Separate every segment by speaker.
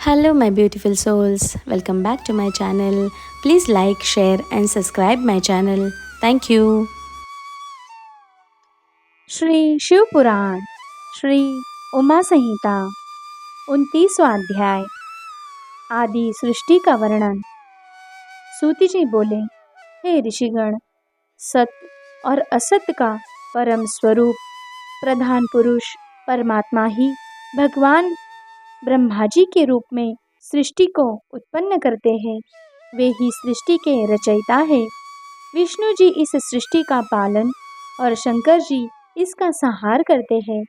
Speaker 1: Hello, my beautiful souls. Welcome back to my channel. Please like, share, and subscribe my channel. Thank you.
Speaker 2: Shri Shiv पुराण श्री उमा संहिता 29वां अध्याय आदि सृष्टि का वर्णन। सूति जी बोले, हे ऋषिगण, सत और असत का परम स्वरूप प्रधान पुरुष परमात्मा ही भगवान ब्रह्मा जी के रूप में सृष्टि को उत्पन्न करते हैं। वे ही सृष्टि के रचयिता है। विष्णु जी इस सृष्टि का पालन और शंकर जी इसका संहार करते हैं।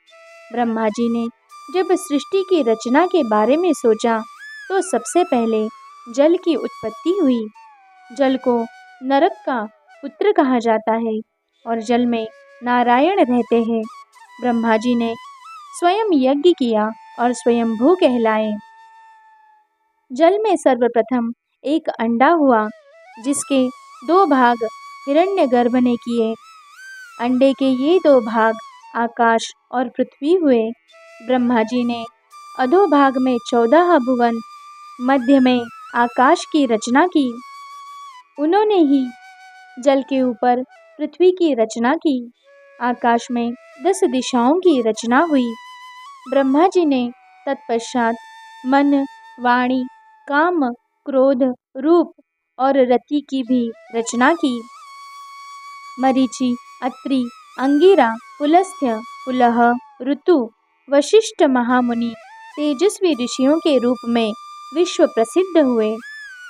Speaker 2: ब्रह्मा जी ने जब सृष्टि की रचना के बारे में सोचा तो सबसे पहले जल की उत्पत्ति हुई। जल को नरक का पुत्र कहा जाता है और जल में नारायण रहते हैं। ब्रह्मा जी ने स्वयं यज्ञ किया और स्वयंभू कहलाए। जल में सर्वप्रथम एक अंडा हुआ जिसके 2 भाग हिरण्यगर्भ ने किए। अंडे के ये 2 भाग आकाश और पृथ्वी हुए। ब्रह्मा जी ने अधोभाग में 14 भुवन, मध्य में आकाश की रचना की। उन्होंने ही जल के ऊपर पृथ्वी की रचना की। आकाश में 10 दिशाओं की रचना हुई। ब्रह्मा जी ने तत्पश्चात मन, वाणी, काम, क्रोध, रूप और रति की भी रचना की। मरीचि, अत्रि, अंगिरा, पुलस्त्य, पुलह, ऋतु, वशिष्ठ महामुनि तेजस्वी ऋषियों के रूप में विश्व प्रसिद्ध हुए।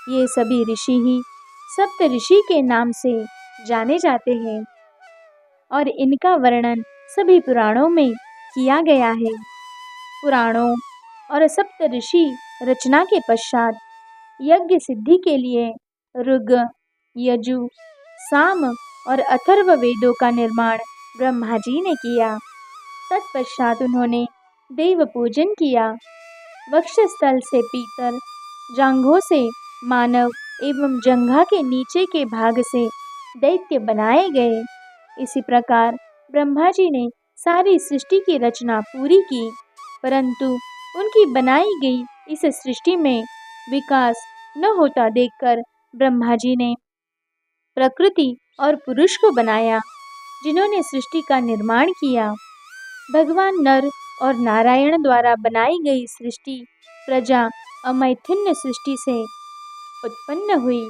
Speaker 2: ये सभी ऋषि ही सप्त ऋषि के नाम से जाने जाते हैं और इनका वर्णन सभी पुराणों में किया गया है। पुराणों और सप्त ऋषि रचना के पश्चात यज्ञ सिद्धि के लिए ऋग, यजु, साम और अथर्व वेदों का निर्माण ब्रह्मा जी ने किया। तत्पश्चात उन्होंने देव पूजन किया। वक्षस्थल से पीतर, जांघों से मानव एवं जंघा के नीचे के भाग से दैत्य बनाए गए। इसी प्रकार ब्रह्मा जी ने सारी सृष्टि की रचना पूरी की, परंतु उनकी बनाई गई इस सृष्टि में विकास न होता देखकर ब्रह्मा जी ने प्रकृति और पुरुष को बनाया, जिन्होंने सृष्टि का निर्माण किया। भगवान नर और नारायण द्वारा बनाई गई सृष्टि प्रजा अमैथुन्य सृष्टि से उत्पन्न हुई।